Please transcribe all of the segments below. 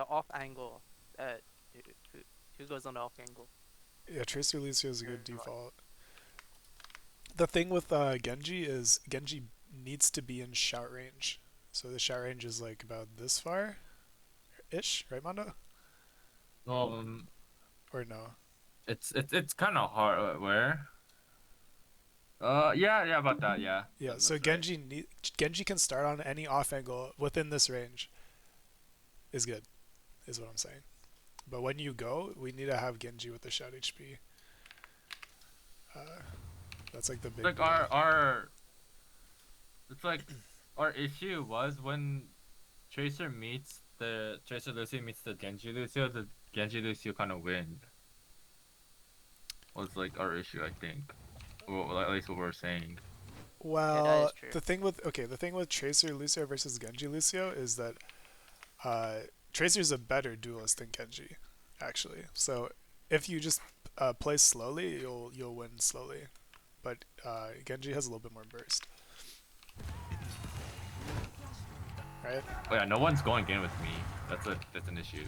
the off angle. Uh, who, who who goes on the off angle? Yeah, Tracer Lucio is a good Or, like, default. The thing with Genji is Genji needs to be in shout range. So the shout range is like about this far ish, right, Mondo? Um, Or no? it's kind of hard. Where? Yeah, about that. Yeah, Yeah. So that's right. Genji can start on any off angle within this range. Is good, is what I'm saying. But when you go, we need to have Genji with the shout HP. Uh, that's like the big Like deal. it's like our issue was when Tracer Lucio meets the Genji Lucio. The Genji Lucio kind of win was like our issue, I think. Well, at least what we're saying. yeah, that Well, is true. the thing with Tracer Lucio versus Genji Lucio is that uh, Tracer's a better duelist than Genji, actually. So if you just play slowly, you'll win slowly. But Genji has a little bit more burst, right? Oh yeah, no one's going in with me. That's an issue.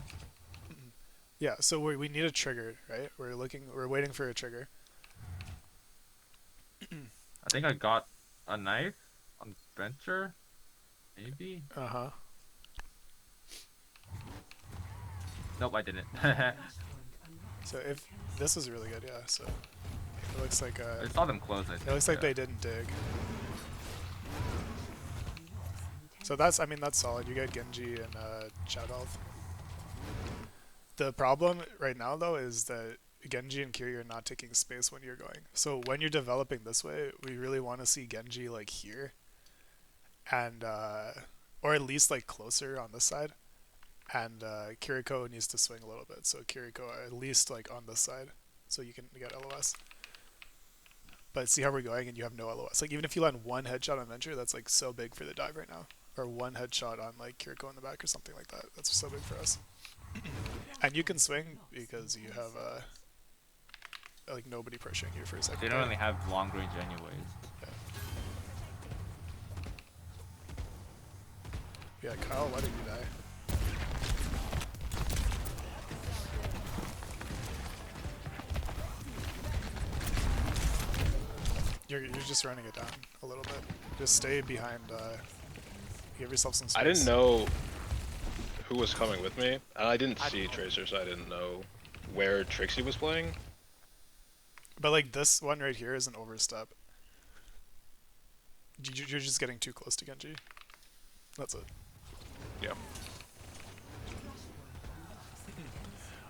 Yeah. So we need a trigger, right? We're waiting for a trigger. I think I got a knife on Venture, maybe. Uh huh. Nope, I didn't. So if this is really good, yeah. So it looks like I saw them close, I it think. looks like Yeah. they didn't dig. So that's solid. You get Genji and Chow health. The problem right now though is that Genji and Kiri are not taking space when you're going. So when you're developing this way, we really want to see Genji like here, and or at least like closer on this side. And Kiriko needs to swing a little bit. So Kiriko at least like on this side, so you can get LOS. But see how we're going, and you have no LOS. Like even if you land one headshot on Venture, that's like so big for the dive right now. Or one headshot on like Kiriko in the back or something like that. That's so big for us. And you can swing because you have like nobody pressuring you for a They second don't there. really have long range anyways. Yeah. Yeah, Kyle, why did you die? You're just running it down a little bit. Just stay behind. Give yourself some space. I didn't know who was coming with me. I didn't I see don't know. Tracer, so I didn't know where Trixie was playing. But like this one right here is an overstep. You're just getting too close to Genji. That's it. Yeah.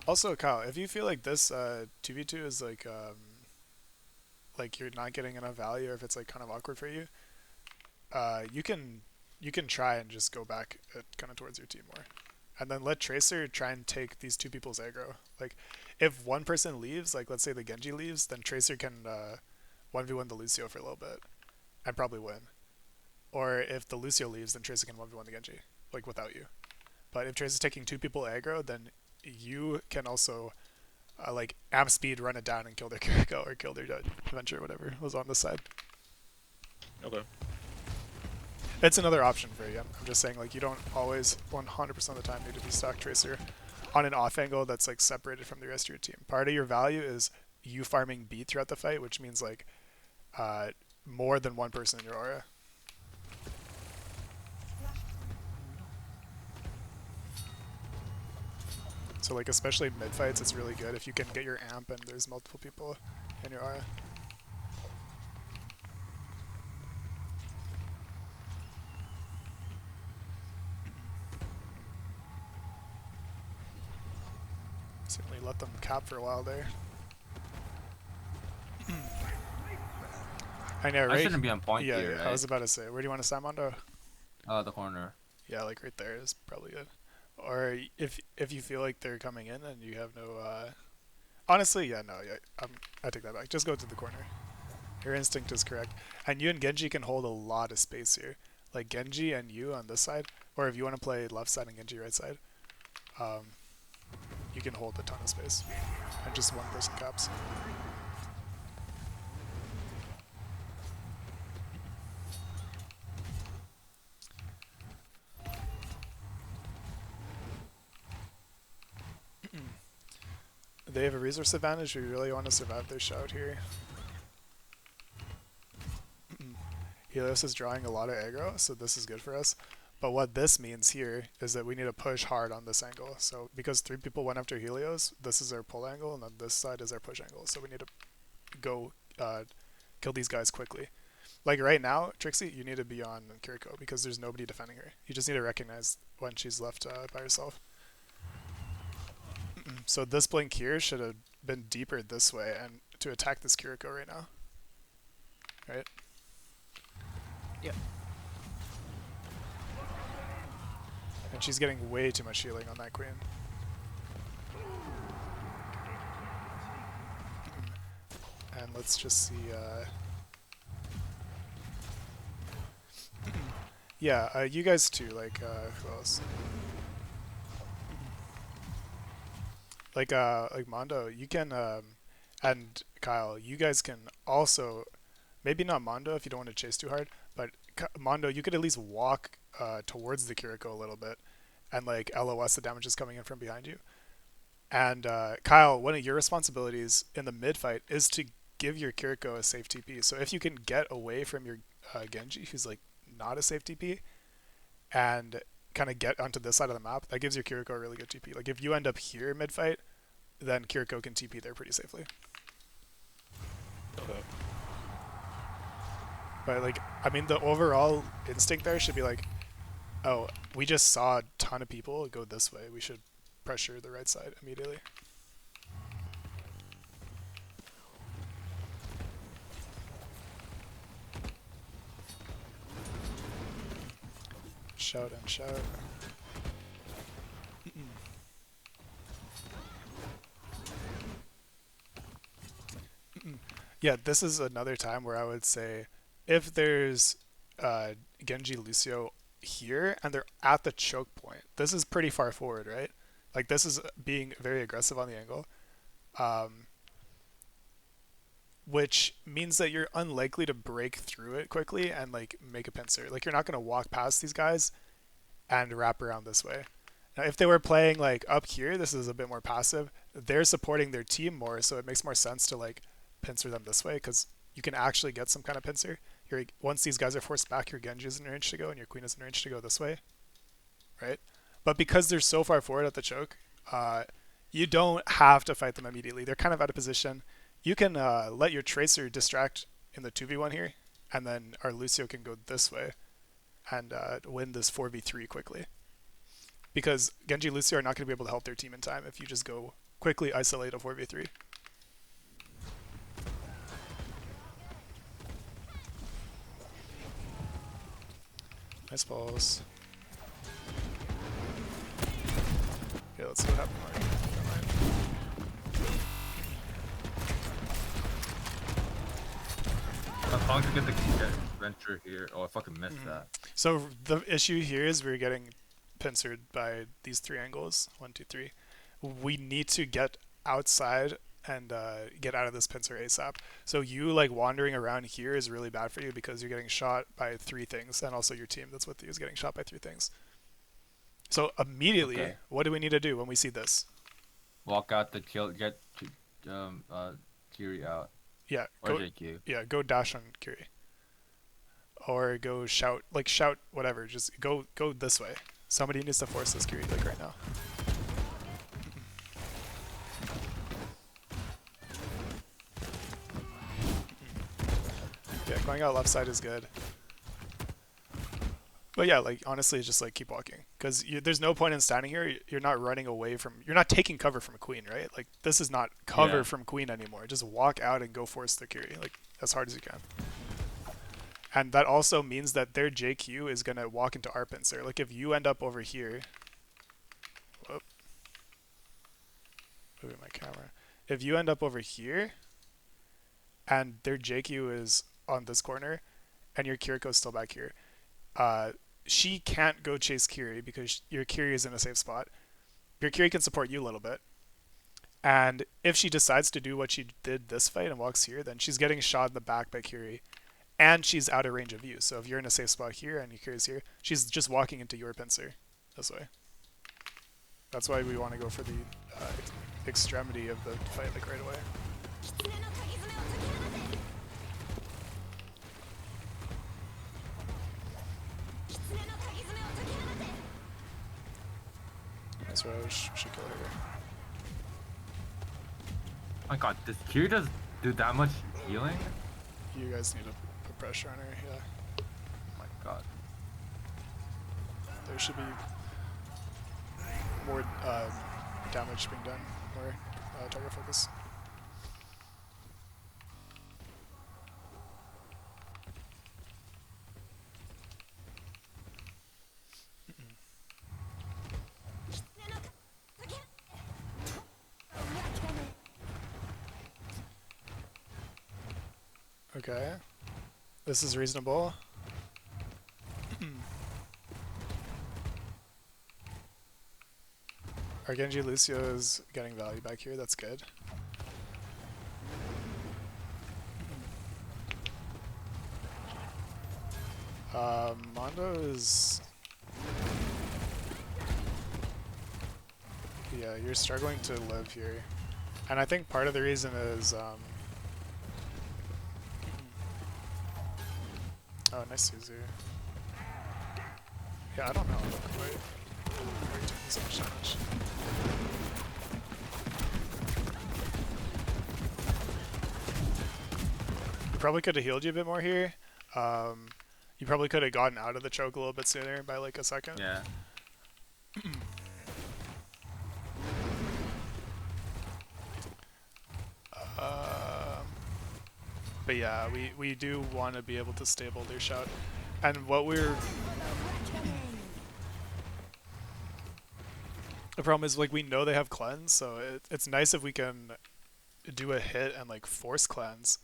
Also, Kyle, if you feel like this 2v2 is like you're not getting enough value, or if it's like kind of awkward for you, you can try and just go back kind of towards your team more, and then let Tracer try and take these two people's aggro. Like, if one person leaves, like let's say the Genji leaves, then Tracer can 1v1 the Lucio for a little bit and probably win. Or if the Lucio leaves, then Tracer can 1v1 the Genji, like without you. But if Tracer's taking two people aggro, then you can also like amp speed, run it down, and kill their Kiriko or kill their Venture, whatever was on the side. Okay. It's another option for you. I'm just saying, like, you don't always 100% of the time need to be stock Tracer on an off angle that's like separated from the rest of your team. Part of your value is you farming B throughout the fight, which means like more than one person in your aura. So like especially mid fights, it's really good if you can get your amp and there's multiple people in your aura. Certainly let them cap for a while there. I know, I right? shouldn't be on point Yeah, here, yeah. I right? was about to say, where do you want to stand, Mondo? The corner. Yeah, like right there is probably good. Or if you feel like they're coming in and you have no, honestly, yeah, no, yeah, I take that back. Just go to the corner. Your instinct is correct, and you and Genji can hold a lot of space here. Like Genji and you on this side, or if you want to play left side and Genji right side, um, you can hold a ton of space, and just one person caps. They have a resource advantage. We really want to survive their shout here. Helios is drawing a lot of aggro, so this is good for us. But what this means here is that we need to push hard on this angle. So because 3 people went after Helios, this is our pull angle, and then this side is our push angle. So we need to go kill these guys quickly. Like right now, Trixie, you need to be on Kiriko because there's nobody defending her. You just need to recognize when she's left by herself. So this blink here should have been deeper this way and to attack this Kiriko right now. Right? Yep. And she's getting way too much healing on that queen. And let's just see. Yeah, you guys too. Like, who else? Like Mondo, you can, and Kyle, you guys can also, maybe not Mondo if you don't want to chase too hard, but Mondo, you could at least walk towards the Kiriko a little bit, and like LOS the damage is coming in from behind you. And Kyle, one of your responsibilities in the mid fight is to give your Kiriko a safe TP. So if you can get away from your Genji, who's like not a safe TP, and kind of get onto this side of the map, that gives your Kiriko a really good TP. Like if you end up here mid fight, then Kiriko can TP there pretty safely. Okay. But like, I mean, the overall instinct there should be like, oh, we just saw a ton of people go this way. We should pressure the right side immediately. Shout and shout. Yeah, this is another time where I would say if there's Genji Lucio here and they're at the choke point, this is pretty far forward, right? Like this is being very aggressive on the angle, which means that you're unlikely to break through it quickly and like make a pincer. Like you're not going to walk past these guys and wrap around this way. Now, if they were playing like up here, this is a bit more passive. They're supporting their team more, so it makes more sense to like pincer them this way because you can actually get some kind of pincer. Once these guys are forced back, your Genji is in range to go and your Queen is in range to go this way, right? But because they're so far forward at the choke, you don't have to fight them immediately. They're kind of out of position. You can let your Tracer distract in the 2v1 here, and then our Lucio can go this way and win this 4v3 quickly. Because Genji and Lucio are not going to be able to help their team in time if you just go quickly isolate a 4v3. Nice balls. Okay, let's see what happened. As long as you get the venture here. Oh, I fucking missed that. So the issue here is we're getting pincered by these 3 angles. 1, 2, 3. We need to get outside and get out of this pincer ASAP. So you like wandering around here is really bad for you because you're getting shot by 3 things, and also your team that's with you is getting shot by 3 things. So immediately, what do we need to do when we see this? Walk out the kill, get Kiri out. Yeah, Or JQ. Yeah, go dash on Kiri. Or go shout, like shout whatever. Just go this way. Somebody needs to force this Kiri like right now. Yeah, going out left side is good. But yeah, like honestly, just like keep walking because there's no point in standing here. You're not running away from. You're not taking cover from a queen, right? Like this is not cover from queen anymore. Just walk out and go force the Kiri like as hard as you can. And that also means that their JQ is gonna walk into our pincer. Like if you end up over here. Whoop. Moving my camera. If you end up over here, and their JQ is on this corner, and your Kiriko's still back here. She can't go chase Kiri because your Kiri is in a safe spot. Your Kiri can support you a little bit. And if she decides to do what she did this fight and walks here, then she's getting shot in the back by Kiri. And she's out of range of you. So if you're in a safe spot here and your Kiri's here, she's just walking into your pincer this way. That's why we want to go for the extremity of the fight like right away. Nice Roche, should kill her. Oh my god, does Q just do that much healing? You guys need to put pressure on her, yeah. Oh my god. There should be more damage being done, more target focus. Okay, this is reasonable. Our Genji Lucio is getting value back here, that's good. Mondo is... Yeah, you're struggling to live here. And I think part of the reason is... Oh, nice Suzu. Yeah, I don't know. Why are you taking so much damage? Probably could have healed you a bit more here. You probably could have gotten out of the choke a little bit sooner by like a second. Yeah. But yeah, we do want to be able to stable their shout. And what we're... The problem is, like, we know they have cleanse, so it's nice if we can do a hit and, like, force cleanse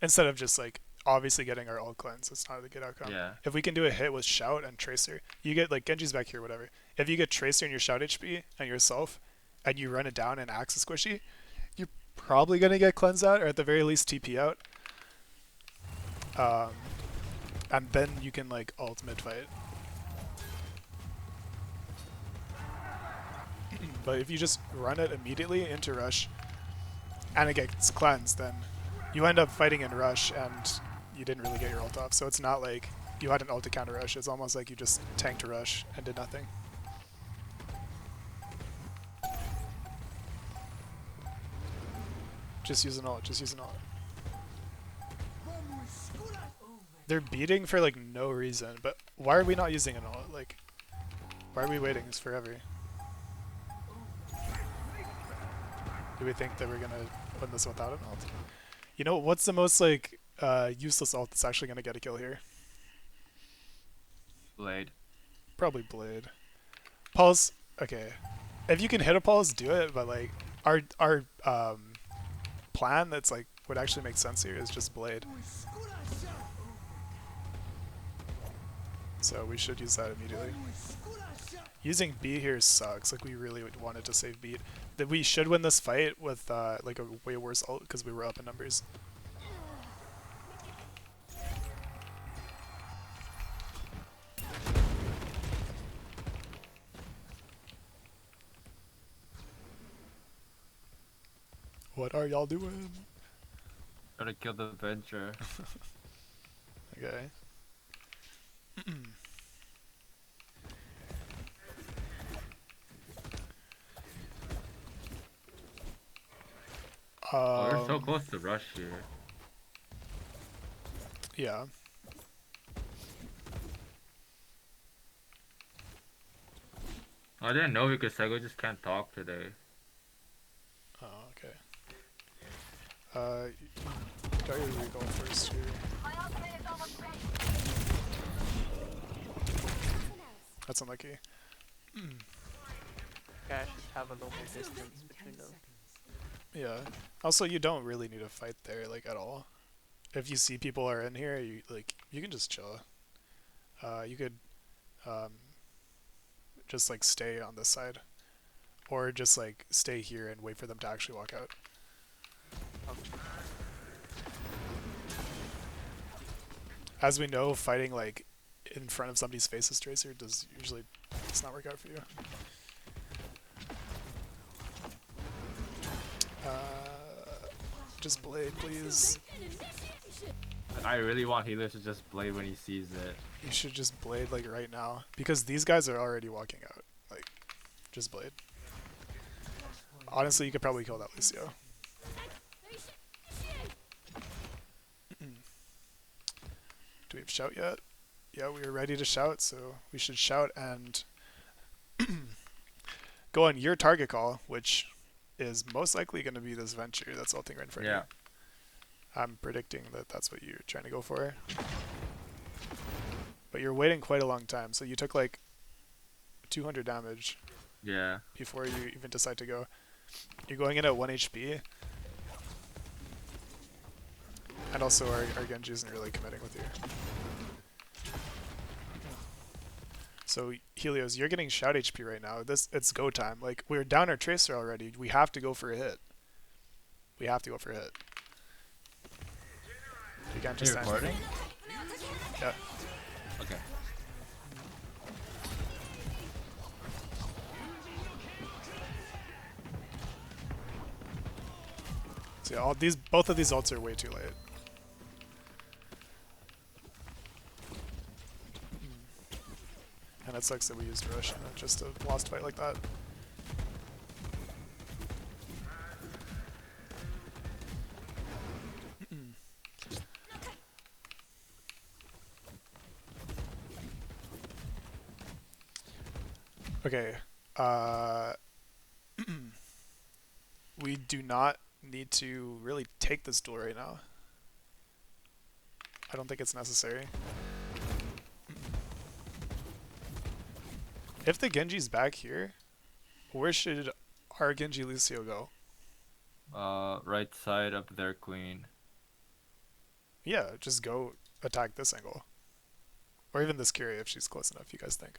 instead of just, like, obviously getting our ult cleanse. It's not a good outcome. Yeah. If we can do a hit with shout and tracer, you get, like, Genji's back here, whatever. If you get tracer in your shout HP and yourself, and you run it down and axe a squishy, you're probably going to get cleanse out, or at the very least TP out. And then you can, like, ult mid-fight. But if you just run it immediately into rush, and it gets cleansed, then you end up fighting in rush, and you didn't really get your ult off. So it's not like you had an ult to counter rush. It's almost like you just tanked a rush and did nothing. Just use an ult. Just use an ult. They're beating for like no reason, but why are we not using an ult? Like, why are we waiting forever? Do we think that we're gonna win this without an ult? You know, what's the most like useless ult that's actually gonna get a kill here? Blade. Probably Blade. Pulse, okay. If you can hit a pulse, do it, but like our plan that's like would actually make sense here is just Blade. So we should use that immediately. Using B here sucks. Like, we really wanted to save beat. That we should win this fight with like a way worse ult because we were up in numbers. What are y'all doing? Gotta kill the Venture. Okay. Oh, we're so close to rush here. Yeah. I didn't know because Sego just can't talk today. Oh, okay. Dario, you go first here. That's unlucky. Guys just have a little more distance between them. Yeah. Also, you don't really need to fight there, like, at all. If you see people are in here, you can just chill. You could just like stay on this side, or just like stay here and wait for them to actually walk out. As we know, fighting like in front of somebody's face as Tracer does not work out for you. Just blade, please. I really want Helios to just blade when he sees it. You should just blade like right now because these guys are already walking out. Like, just blade. Honestly, you could probably kill that Lucio. Do we have shout yet? Yeah, we are ready to shout, so we should shout and go on your target call, which is most likely going to be this venture that's ulting right in front of you. I'm predicting that that's what you're trying to go for. But you're waiting quite a long time, so you took like 200 damage before you even decide to go. You're going in at 1 HP. And also our Genji isn't really committing with you. So Helios, you're getting shout HP right now. It's go time. Like, we're down our tracer already. We have to go for a hit. We have to go for a hit. You can't just stand. Recording? Yeah. Okay. So yeah, both of these ults are way too late. And it sucks that we used Rush in just a lost fight like that. Okay. We do not need to really take this duel right now. I don't think it's necessary. If the Genji's back here, where should our Genji Lucio go? Right side of their queen. Yeah, just go attack this angle. Or even this Kyrie if she's close enough, you guys think.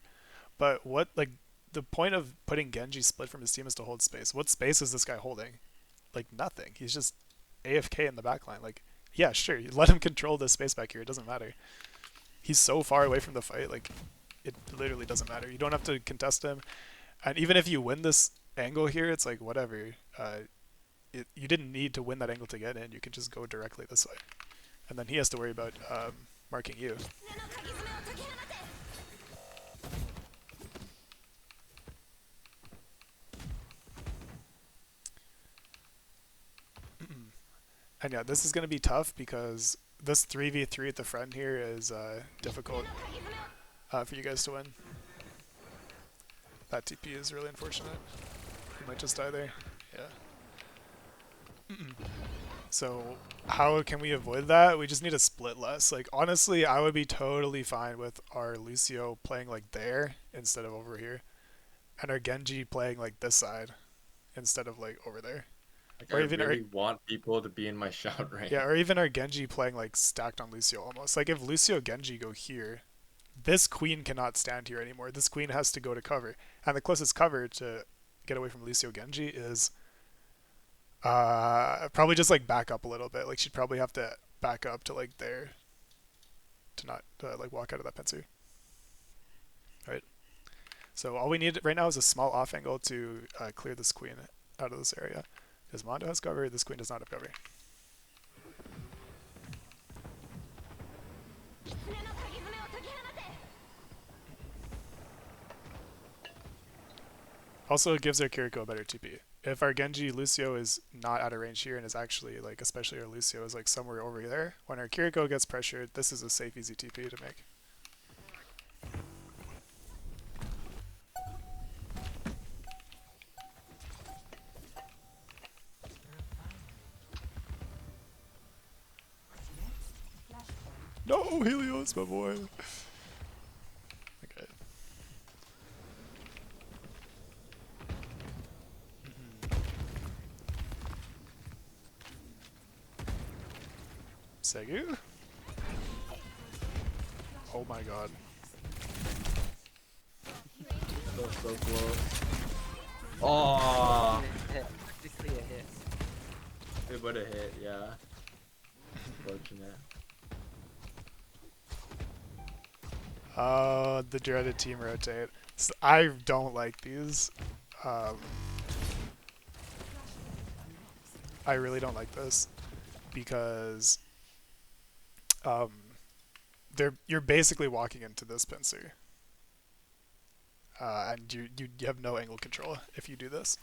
But what, like, the point of putting Genji split from his team is to hold space. What space is this guy holding? Like, nothing. He's just AFK in the backline. Like, yeah, sure, you let him control the space back here. It doesn't matter. He's so far away from the fight, like, it literally doesn't matter. You don't have to contest him. And even if you win this angle here, it's like, whatever. You didn't need to win that angle to get in. You can just go directly this way. And then he has to worry about marking you. And yeah, this is going to be tough because this 3v3 at the front here is difficult for you guys to win. That TP is really unfortunate. He might just die there. Yeah. So how can we avoid that? We just need to split less. Like, honestly, I would be totally fine with our Lucio playing like there instead of over here. And our Genji playing like this side instead of like over there. Like, Or I even really want people to be in my shout range. Yeah, or even our Genji playing like stacked on Lucio almost. Like, if Lucio Genji go here, this queen cannot stand here anymore. This queen has to go to cover. And the closest cover to get away from Lucio Genji is probably just like back up a little bit. Like, she'd probably have to back up to like there to not like walk out of that pincer. Right? So all we need right now is a small off angle to clear this queen out of this area. Because Mondo has cover, this queen does not have cover. Also, it gives our Kiriko a better TP. If our Genji Lucio is not out of range here and is actually, like, especially our Lucio is like somewhere over there, when our Kiriko gets pressured, this is a safe, easy TP to make. No, Helios, my boy. Okay. Segu? Oh my god. So close. Oh, Practically a hit. It would have hit, yeah. Unfortunate. The dreaded team rotate. So I don't like these. I really don't like this. because you're basically walking into this pincer. And you have no angle control if you do this.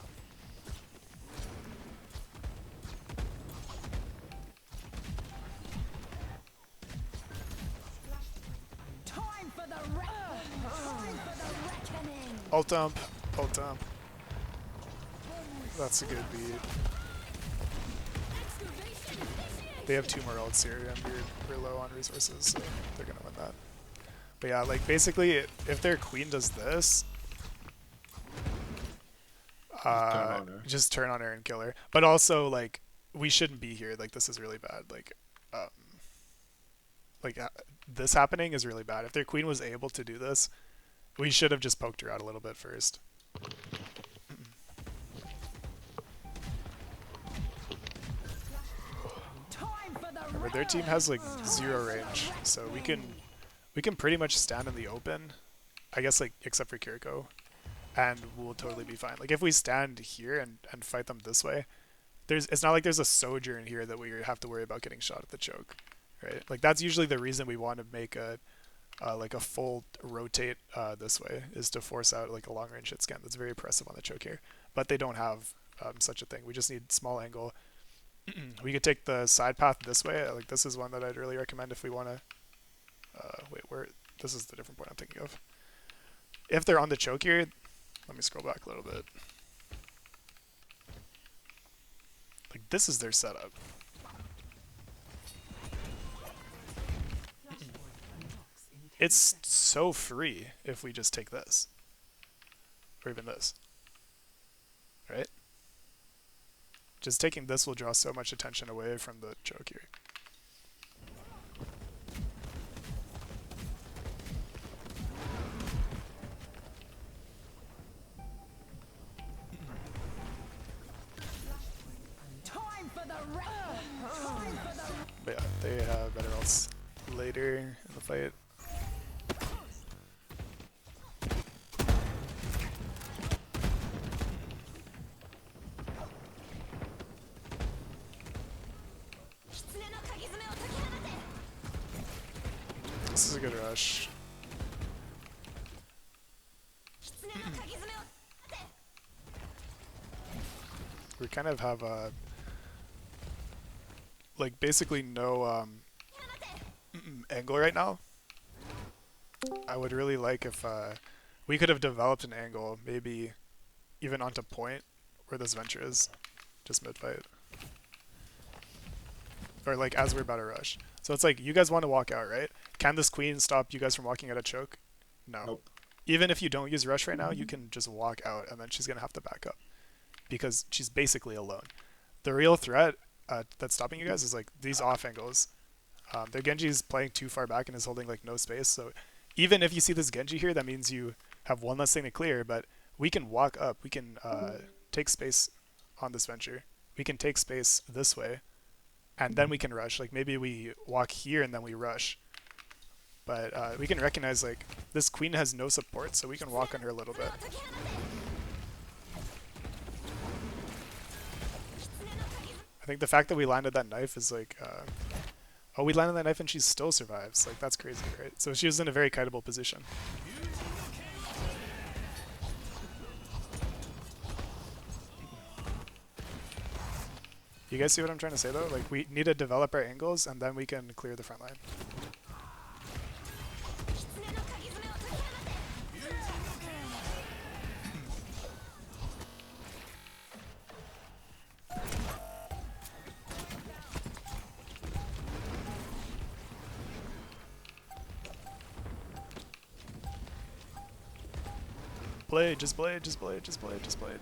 Time for the reckoning. Ult dump, ult dump. That's a good beat. They have 2 more ults here, and we're low on resources, so they're gonna win that. But yeah, like basically, if their queen does this, just turn on her and kill her. But also, like, we shouldn't be here. Like, this is really bad. This happening is really bad. If their queen was able to do this, we should have just poked her out a little bit first. Remember, their team has like 0 range, so we can pretty much stand in the open, I guess, like, except for Kiriko, and we'll totally be fine. Like, if we stand here and fight them this way, it's not like there's a sojourn here that we have to worry about getting shot at the choke, right? Like, that's usually the reason we want to make a full rotate this way, is to force out like a long range hit scan. That's very oppressive on the choke here, but they don't have such a thing. We just need small angle. We could take the side path this way. Like, this is one that I'd really recommend if we want to. This is the different point I'm thinking of. If they're on the choke here, let me scroll back a little bit. Like, this is their setup. It's so free if we just take this. Or even this. Right? Just taking this will draw so much attention away from the choke here. But yeah, they have better ults later in the fight. This is a good rush. We kind of have like basically no angle right now. I would really like if we could have developed an angle, maybe even onto point where this venture is, just mid-fight. Or like as we're about to rush. So it's like, you guys want to walk out, right? Can this queen stop you guys from walking out a choke? No. Nope. Even if you don't use rush right now, you can just walk out and then she's going to have to back up. Because she's basically alone. The real threat that's stopping you guys is like these off angles. Their Genji is playing too far back and is holding like no space. So even if you see this Genji here, that means you have one less thing to clear. But we can walk up. We can take space on this venture. We can take space this way. And then we can rush. Like maybe we walk here and then we rush. But we can recognize like this queen has no support, so we can walk on her a little bit. I think the fact that we landed that knife is like, oh, we landed that knife and she still survives. Like, that's crazy, right? So she was in a very kiteable position. You guys see what I'm trying to say though? Like, we need to develop our angles and then we can clear the front line. Blade, just blade, just blade, just blade, just blade.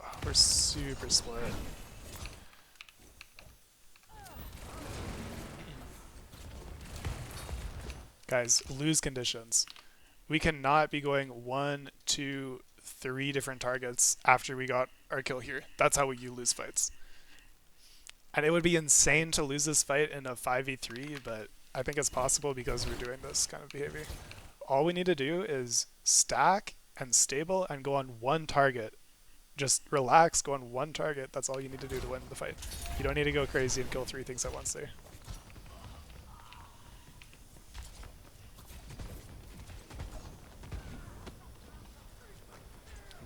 Oh, we're super split. Guys, lose conditions. We cannot be going 1, 2, 3 different targets after we got our kill here. That's how you lose fights. And it would be insane to lose this fight in a 5v3, but I think it's possible because we're doing this kind of behavior. all we need to do is stack and stable and go on one target. Just relax, go on one target. That's all you need to do to win the fight. You don't need to go crazy and kill 3 things at once there.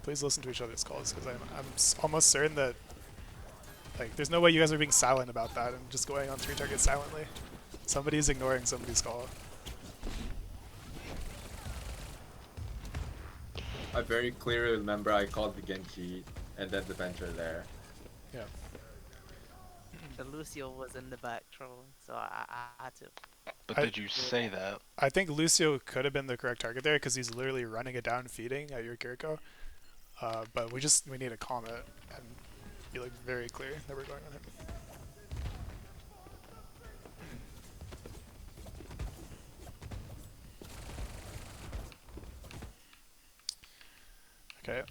Please listen to each other's calls, because I'm almost certain that like there's no way you guys are being silent about that and just going on 3 targets silently. Somebody's ignoring somebody's call. I very clearly remember I called the Genji and then the Venture there. Yeah. The Lucio was in the back trolling, so I had to. But did you say that? I think Lucio could have been the correct target there because he's literally running it down, feeding at your Kiriko. But we need to calm it and be like very clear that we're going on him. Okay.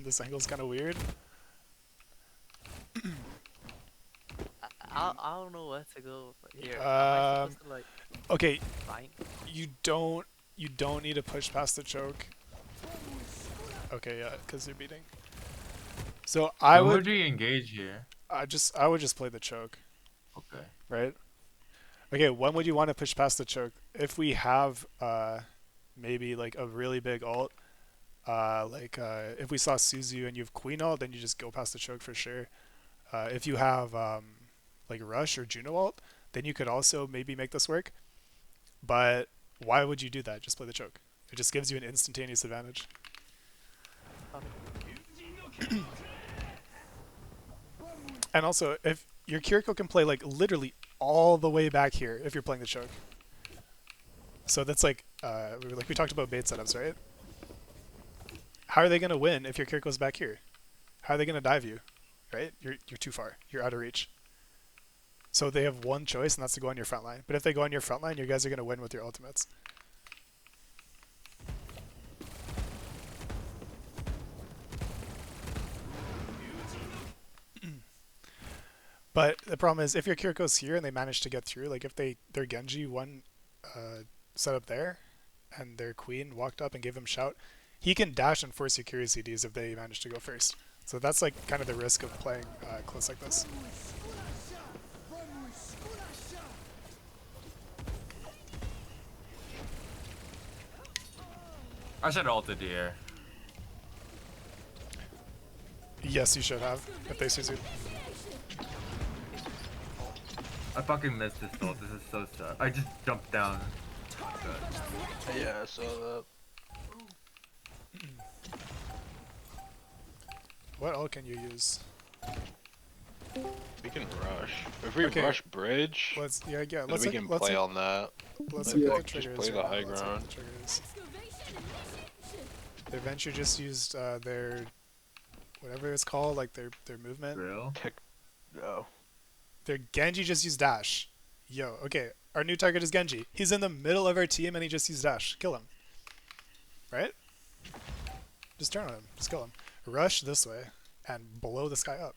This angle's kind of weird. I don't know where to go here. Am I supposed to like Okay, find? you don't need to push past the choke. Okay, yeah, because you're beating. So I When would we engage here? I would just play the choke, Okay. right? Okay, when would you want to push past the choke? If we have maybe like a really big ult, if we saw Suzu and you have Queen ult, then you just go past the choke for sure. If you have like Rush or Juno ult, then you could also maybe make this work. But why would you do that? Just play the choke. It just gives you an instantaneous advantage. And also, if your Kiriko can play like literally all the way back here if you're playing the choke. So that's like we talked about bait setups, right? How are they gonna win if your Kiriko's back here? How are they gonna dive you? Right? You're too far. You're out of reach. So they have one choice, and that's to go on your front line. But if they go on your front line, you guys are gonna win with your ultimates. But the problem is, if your Kiriko's here and they manage to get through, like if their Genji won set up there, and their Queen walked up and gave him shout, he can dash and force your Curie CDs if they manage to go first. So that's like kind of the risk of playing close like this. I should ulted here. Yes, you should have, if they Suzu. I fucking missed this ult. This is so sad. I just jumped down. Yeah, I saw that. What ult can you use? We can rush. If we Okay. rush bridge, Let's then let's we can play on that. let's Like, look at the just triggers. play the right high now. Let's look at ground. the triggers. The Venture just used their whatever it's called, like their movement. Real? No. Their Genji just used dash. Yo, okay. Our new target is Genji. He's in the middle of our team and he just used dash. Kill him. Right? Just turn on him. Just kill him. Rush this way and blow this guy up.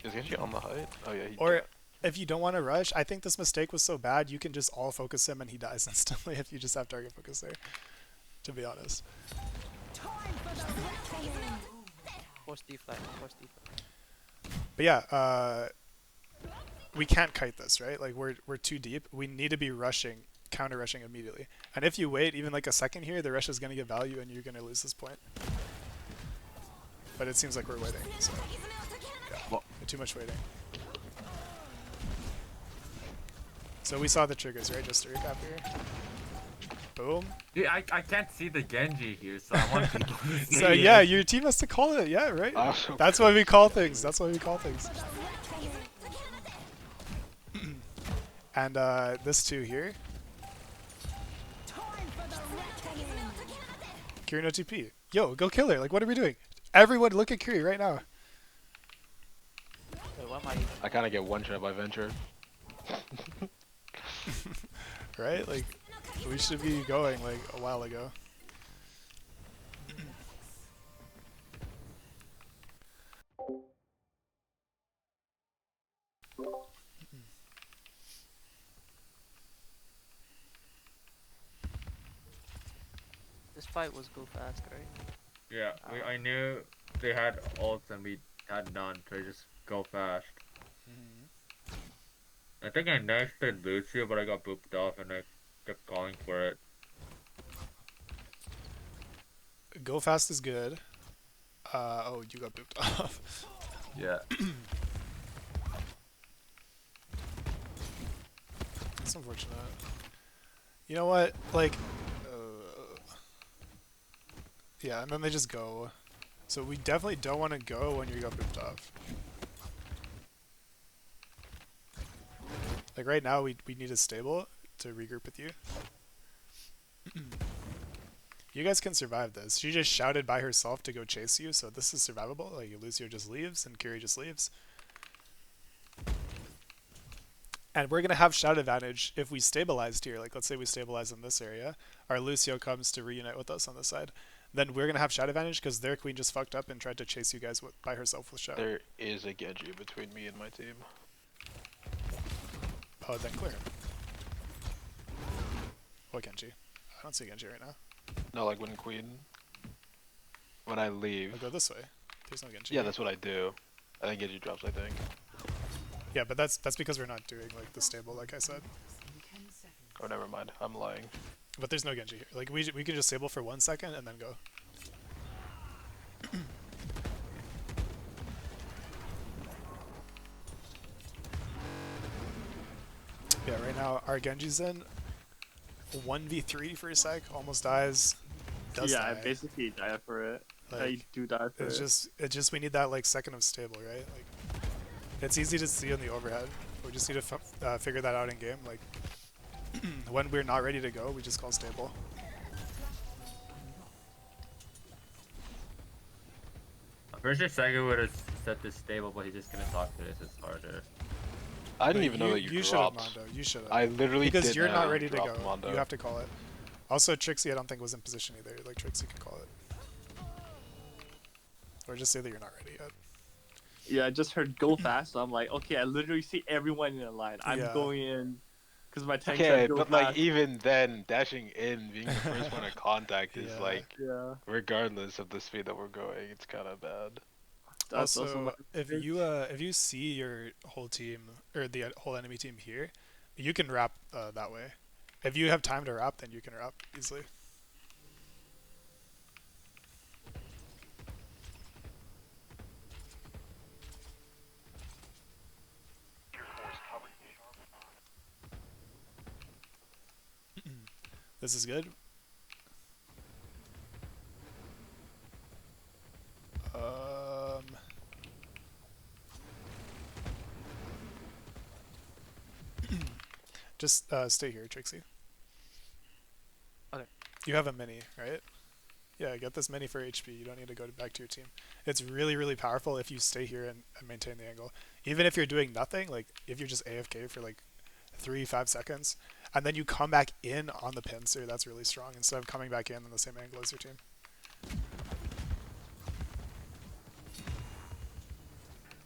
Is Genji on the height? Oh yeah, he Or died. if you don't want to rush, I think this mistake was so bad you can just all focus him and he dies instantly if you just have target focus there. To be honest. Force deflect, force deflect. But yeah, we can't kite this, right? Like we're too deep. We need to be rushing, counter rushing immediately. And if you wait even like a second here, the rush is gonna get value and you're gonna lose this point. But it seems like we're waiting, so yeah, Well, too much waiting. So we saw the triggers, right? Just to recap here. Boom. Yeah, I can't see the Genji here, so I want people to see So it. yeah, your team has to call it. Yeah, right. Also That's why we call things. That's why we call things. And this two here. Kiri no TP. Yo, go kill her. Like, what are we doing? Everyone look at Kiri right now. Wait, what am I? I kind of get one shot by Venture. Right? Like, we should be going like a while ago. fight was go fast, right? Yeah, I knew they had ults and we had none, so I just go fast. I think I knifed the Lucio, but I got booped off and I kept calling for it. Go fast is good. Oh, you got booped off. Yeah. That's unfortunate. You know what? Like, yeah, and then they just go. So we definitely don't want to go when you got booped off. Like right now, we need a stable to regroup with you. You guys can survive this. She just shouted by herself to go chase you, so this is survivable. Like Lucio just leaves and Kiri just leaves. And we're gonna have shout advantage if we stabilized here. Like let's say we stabilize in this area, our Lucio comes to reunite with us on this side. Then we're gonna have shout advantage because their queen just fucked up and tried to chase you guys by herself with shout. There is a Genji between me and my team. Oh, then clear. What Genji? I don't see Genji right now. No, like when I leave. I'll go this way. There's no Genji. Yeah, that's what I do. I think Genji drops, I think. Yeah, but that's because we're not doing like the stable, like I said. Oh, never mind. I'm lying. But there's no Genji here. Like we can just stable for 1 second and then go. Yeah, right now our Genji's in 1v3 for a sec, almost dies. Does yeah, I die. basically die for it. Like, I do die for it's it. just we need that like second of stable, right? Like it's easy to see in the overhead. We just need to figure that out in game. Like when we're not ready to go, we just call stable. I'm pretty sure Sega would have set this stable, but he's just gonna talk to this. It's harder. I didn't But even know that you should have, dropped. Mondo. You should have. I literally because didn't you're know not you ready to go. dropped Mondo. You have to call it. Also, Trixie, I don't think was in position either. Like Trixie can call it, or just say that you're not ready yet. Yeah, I just heard go fast, so I'm like, okay, I literally see everyone in a line. I'm Yeah. going in because my tank Okay, said go but fast. like even then, dashing in, being the first one to contact is Yeah. like, Yeah, regardless of the speed that we're going, it's kind of bad. that's also Also, my if you see your whole team or the whole enemy team here, you can wrap that way. If you have time to wrap, then you can wrap easily. This is good. Just stay here, Trixie. Okay. You have a mini, right? Yeah, get this mini for HP. You don't need to go back to your team. It's really, really powerful if you stay here and maintain the angle. Even if you're doing nothing, like if you're just AFK for like 3-5 seconds, and then you come back in on the pincer, that's really strong instead of coming back in on the same angle as your team.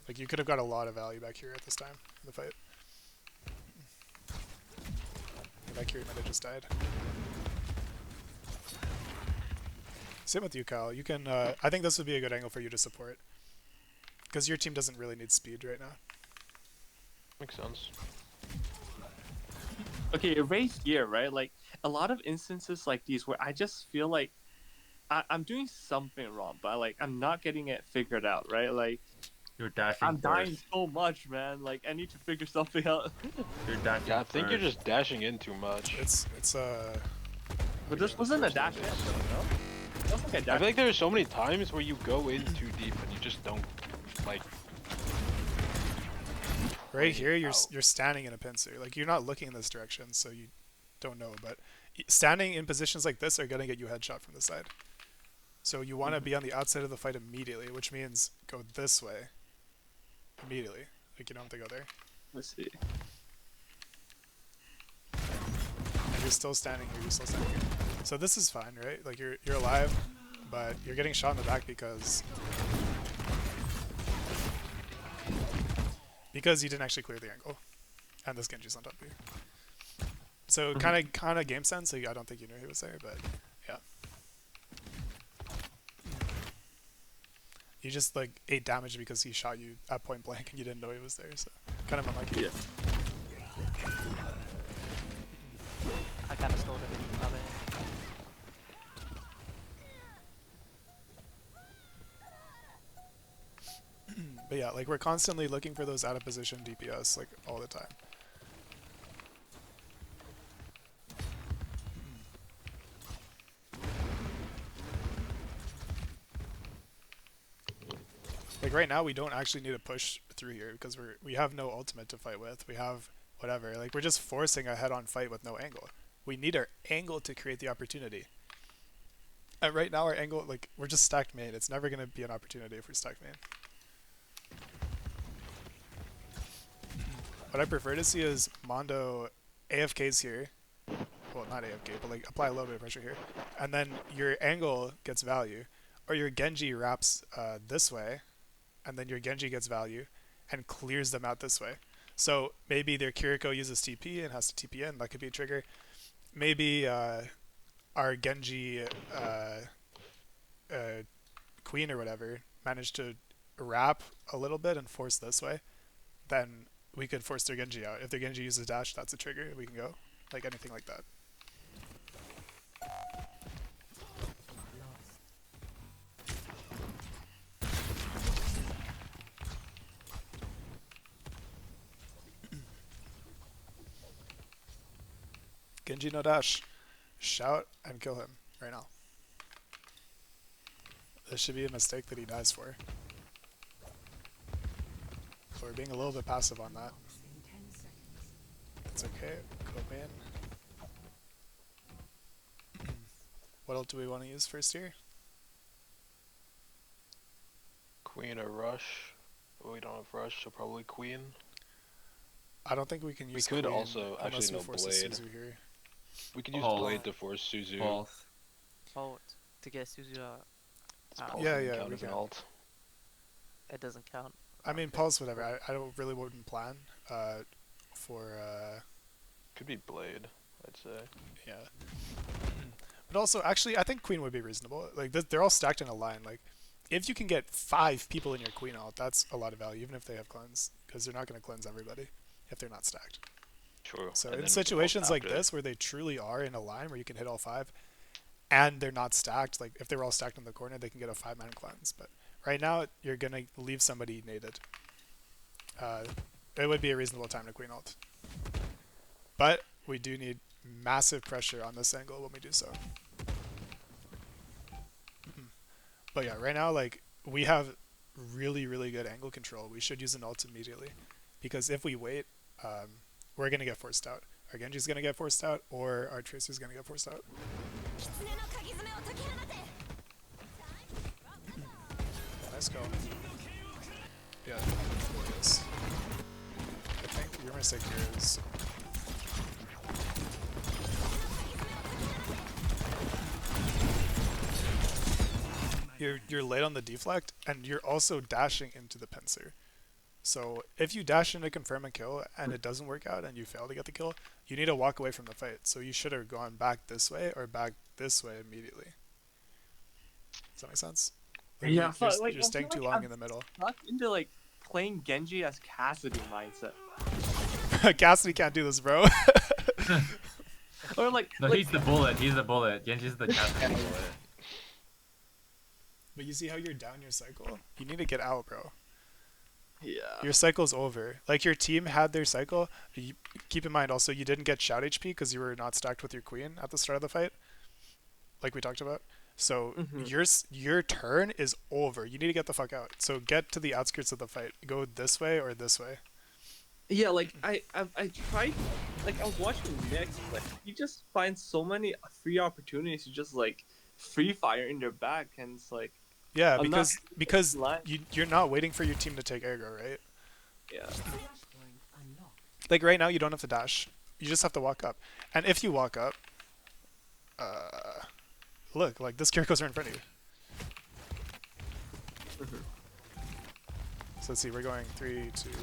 Like you could have got a lot of value back here at this time in the fight. That Kiri might have just died. Same with you, Kyle. You can. I think this would be a good angle for you to support, because your team doesn't really need speed right now. Makes sense. okay. Erase gear, right? Like a lot of instances like these where I just feel like I'm doing something wrong, but like I'm not getting it figured out, right? Like You're dashing I'm dying first. so much, man. Like I need to figure something out. You're dashing Yeah, I think you're first. just dashing in too much. It's But this wasn't a dash in, though, no? It wasn't like a I dash. feel like there are so many times where you go in too deep and you just don't, like, right here. You're out. you're standing in a pincer. Like you're not looking in this direction, so you don't know. But standing in positions like this are gonna get you headshot from the side. So you want to be on the outside of the fight immediately, which means go this way immediately. Like you don't have to go there. Let's see. And you're still standing here. You're still standing here. So this is fine, right? Like you're alive, but you're getting shot in the back because you didn't actually clear the angle, and this Genji's on top of you. So kind of game sense. Like, I don't think you knew he was there, but yeah. You just like 8 damage because he shot you at point blank and you didn't know he was there. So kind of unlucky. Yeah. I kind of stole it. My bad. But yeah, like we're constantly looking for those out of position DPS like all the time. Like right now we don't actually need to push through here because we have no ultimate to fight with. We have whatever. Like we're just forcing a head-on fight with no angle. We need our angle to create the opportunity. And right now our angle, like we're just stacked main. It's never gonna be an opportunity if we're stacked main. What I prefer to see is Mondo AFKs here. Well, not AFK, but like apply a little bit of pressure here. And then your angle gets value. Or your Genji wraps this way. And then your Genji gets value and clears them out this way. So maybe their Kiriko uses TP and has to TP in. That could be a trigger. Maybe our Genji Queen or whatever managed to wrap a little bit and force this way. Then we could force their Genji out. If their Genji uses dash, that's a trigger. We can go. Like anything like that. Genji no dash. Shout and kill him right now. This should be a mistake that he dies for. So we're being a little bit passive on that. It's okay. Go man. What else do we want to use first here? Queen or Rush. But we don't have Rush, so probably Queen. I don't think we can use We could Queen also unless actually we no force a Blade. Suzu here. We could use Oh. Blade to force Suzu. False. Ult to get Suzu out. Does Yeah, Pulse yeah, even yeah, count we as an can. ult? It doesn't count. I mean, Okay. pulse, whatever. I don't really wouldn't plan for Could be Blade, I'd say. yeah. But also, actually, I think Queen would be reasonable. Like they're all stacked in a line. Like if you can get 5 people in your Queen ult, that's a lot of value, even if they have cleanse, because they're not going to cleanse everybody if they're not stacked. True. So And in then we can ult situations like after. this where they truly are in a line where you can hit all 5, and they're not stacked, like if they were all stacked in the corner, they can get a 5-man cleanse. But right now, you're gonna leave somebody nated. It would be a reasonable time to Queen ult. But we do need massive pressure on this angle when we do so. But yeah, right now, like we have really, really good angle control. We should use an ult immediately, because if we wait, we're gonna get forced out. Our Genji's gonna get forced out, or our Tracer's gonna get forced out. Let's go. Yeah. Yes. I think your mistake here is you're late on the deflect, and you're also dashing into the pincer. So if you dash in to confirm a kill and it doesn't work out and you fail to get the kill, you need to walk away from the fight. So you should have gone back this way or back this way immediately. Does that make sense? Like, Yeah, but, like, you're I staying feel too like long I'm in the middle. Stuck into like playing Genji as Cassidy mindset, Cassidy can't do this, bro. or like, No, like he's the bullet. He's the bullet. Genji's the casting bullet. But you see how you're down your cycle? You need to get out, bro. yeah. Your cycle's over. Like your team had their cycle. Keep in mind also you didn't get shout HP because you were not stacked with your queen at the start of the fight, like we talked about. So your turn is over. You need to get the fuck out. So get to the outskirts of the fight. Go this way or this way. Yeah, like I tried, like I was watching Nick, like he just finds so many free opportunities to just like free fire in their back, and it's like, Yeah, I'm not because line. you're not waiting for your team to take aggro, right? yeah, Like right now you don't have to dash. You just have to walk up. And if you walk up, look, like this Kiriko's right in front of you. So let's see, we're going 3, 2, 1.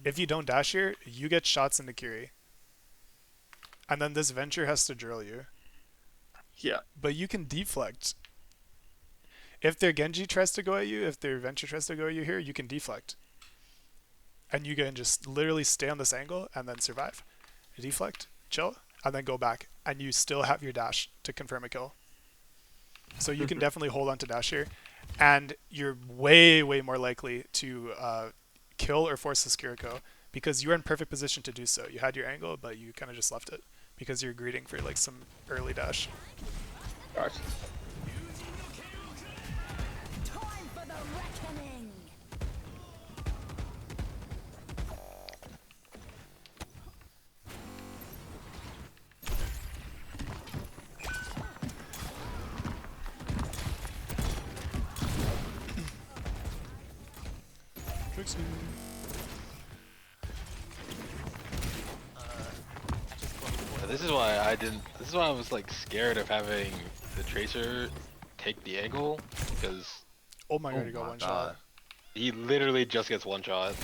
If you don't dash here, you get shots into Kiri. And then this Venture has to drill you. yeah. But you can deflect. If their Genji tries to go at you, if their Venture tries to go at you here, you can deflect. And you can just literally stay on this angle and then survive. Deflect, chill, and then go back. And you still have your dash to confirm a kill. So you can definitely hold on to dash here. And you're way, way more likely to kill or force this Kiriko because you're in perfect position to do so. You had your angle, but you kind of just left it because you're greeting for like some early dash. Gotcha. Time for the reckoning. Trixie. I just got forced. This is why I didn't. This is why I was like scared of having the Tracer take the angle because Oh my god, Oh you got my one God. shot. he literally just gets one shot.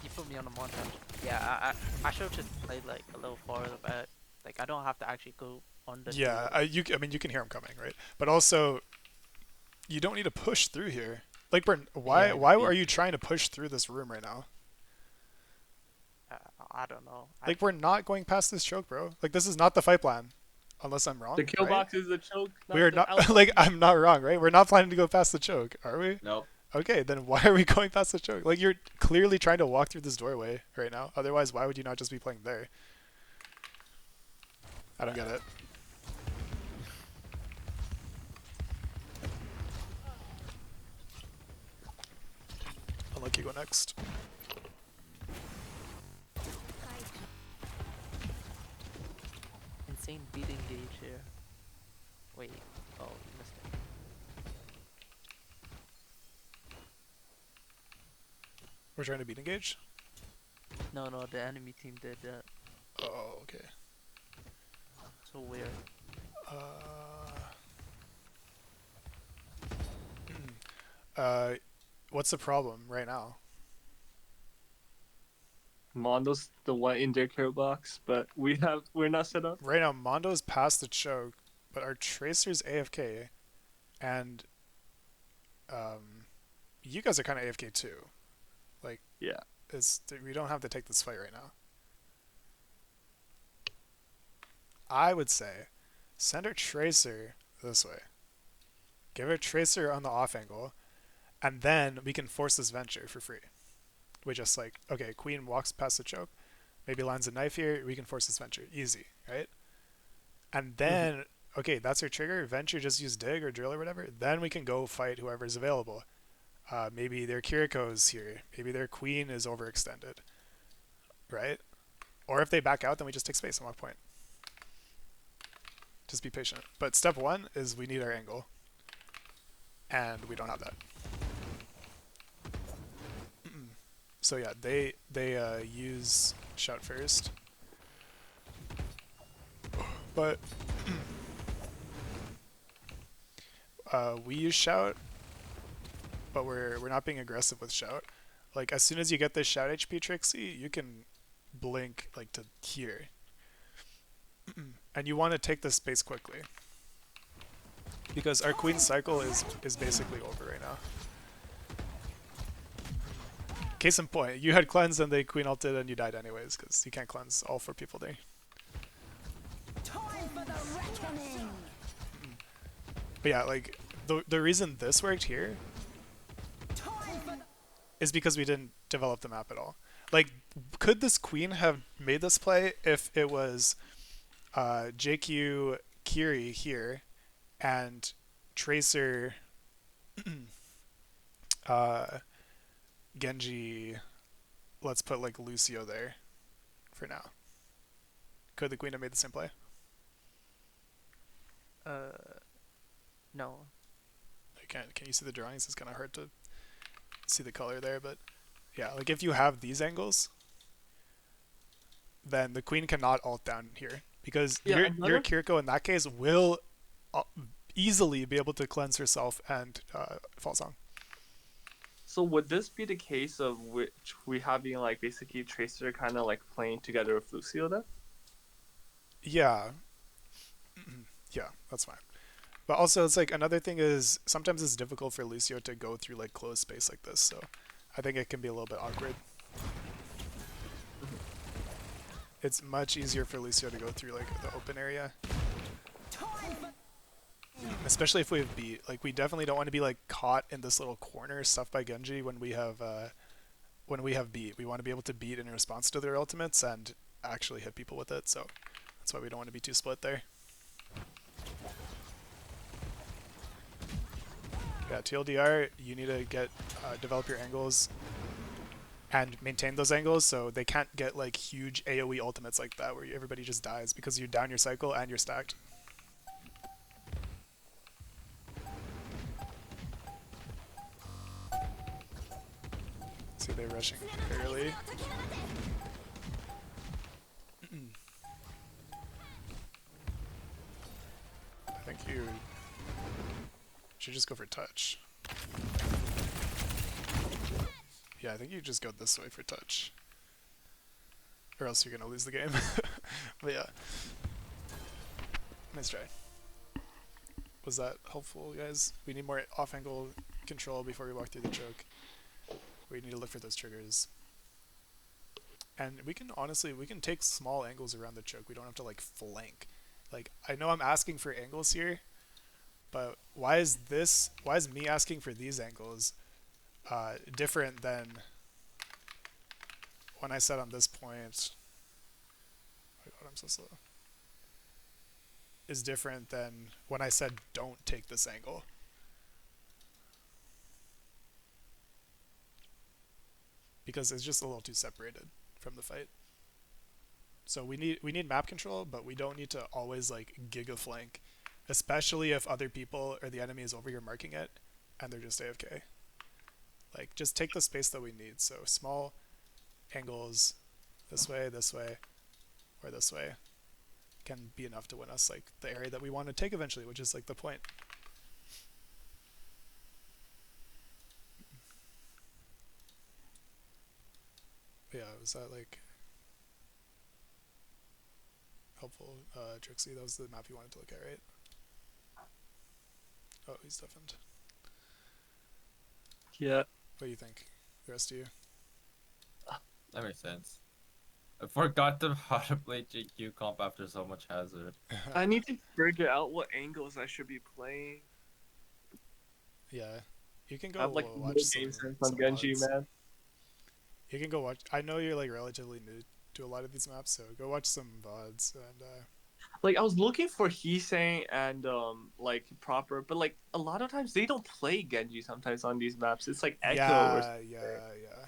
You put me on a montage. Yeah, I should have just played like a little farther back. Like I don't have to actually go on the. Yeah, I mean, you can hear him coming, right? But also, you don't need to push through here. Like, Burn, why Yeah, why are you trying to push through this room right now? I don't know. Like, we're not going past this choke, bro. Like, this is not the fight plan, unless I'm wrong. The kill right? box is the choke. We are the not outcome. like I'm not wrong, right? We're not planning to go past the choke, are we? Nope. Okay, then why are we going past the choke? Like, you're clearly trying to walk through this doorway right now. Otherwise, why would you not just be playing there? I don't get it. Unlucky go next. Insane beating gauge here. Wait. Oh, you missed it. We're trying to beat engage? No, the enemy team did that. Oh, okay. So weird. What's the problem right now? Mondo's the one in their kill box, but we're not set up. Right now, Mondo's past the choke, but our Tracer's AFK, and you guys are kind of AFK too. Like, Yeah. we don't have to take this fight right now. I would say, send our Tracer this way. Give our Tracer on the off angle, and then we can force this Venture for free. We just like, okay, Queen walks past the choke, maybe lands a knife here, we can force this Venture. Easy, right? And then, okay, that's our trigger. Venture, just use dig or drill or whatever. Then we can go fight whoever's available. Maybe their Kiriko's here. Maybe their Queen is overextended, right? Or if they back out, then we just take space and walk point. Just be patient. But step one is we need our angle, and we don't have that. So yeah, they use shout first, but we use shout, but we're not being aggressive with shout. Like, as soon as you get this shout HP, Trixie, you can blink like to here, and you want to take this space quickly because our Queen cycle is basically over right now. Case in point, you had cleansed and they Queen ulted and you died anyways because you can't cleanse all 4 people there. Time for the reckoning. But yeah, like the reason this worked here Time for the is because we didn't develop the map at all. Like, could this Queen have made this play if it was JQ Kiri here and Tracer Genji, let's put like Lucio there for now. Could the Queen have made the same play? No. Can you see the drawings? It's kind of hard to see the color there, but yeah, like if you have these angles, then the Queen cannot ult down here because Yeah, your Kiriko in that case will easily be able to cleanse herself and fall song. So would this be the case of which we having like basically Tracer kind of like playing together with Lucio then? Yeah, yeah, that's fine. But also, it's like another thing is sometimes it's difficult for Lucio to go through like closed space like this. So I think it can be a little bit awkward. It's much easier for Lucio to go through like the open area, especially if we have beat. Like we definitely don't want to be like caught in this little corner stuffed by Genji when we have beat. We want to be able to beat in response to their ultimates and actually hit people with it. So that's why we don't want to be too split there. Yeah, TLDR, you need to get develop your angles and maintain those angles so they can't get like huge AoE ultimates like that where everybody just dies because you're down your cycle and you're stacked. See, they're rushing early. I think you should just go for touch. Yeah, I think you just go this way for touch. Or else you're gonna lose the game. But yeah. Nice try. Was that helpful, guys? We need more off-angle control before we walk through the choke. We need to look for those triggers. And we can honestly, we can take small angles around the choke. We don't have to like flank. Like, I know I'm asking for angles here, but why is me asking for these angles different than when I said on this point, oh my god, I'm so slow, is different than when I said don't take this angle. Because it's just a little too separated from the fight. So we need map control, but we don't need to always like giga flank, especially if other people or the enemy is over here marking it and they're just AFK. Like, just take the space that we need. So small angles this way, or this way can be enough to win us like the area that we want to take eventually, which is like the point. But yeah, was that like helpful, Trixie? That was the map you wanted to look at, right? Oh, he's deafened. Yeah. What do you think? The rest of you? That makes sense. I forgot how to play GQ comp after so much hazard. I need to figure out what angles I should be playing. Yeah, you can I go have like no watch game some sense on Genji, VODs. man. You can go watch. I know you're like relatively new to a lot of these maps, so go watch some VODs and Like I was looking for Hisei and like proper, but like a lot of times they don't play Genji sometimes on these maps. It's like Echo or something. yeah.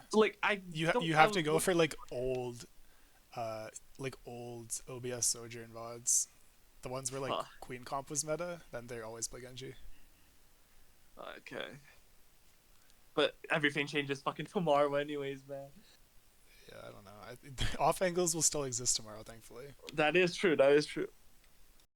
So, like You have to go for like old OBS Sojourn VODs, the ones where like Queen Comp was meta. Then they always play Genji. Okay. But everything changes fucking tomorrow, anyways, man. Yeah, I don't know. Off angles will still exist tomorrow, thankfully. That is true. That is true.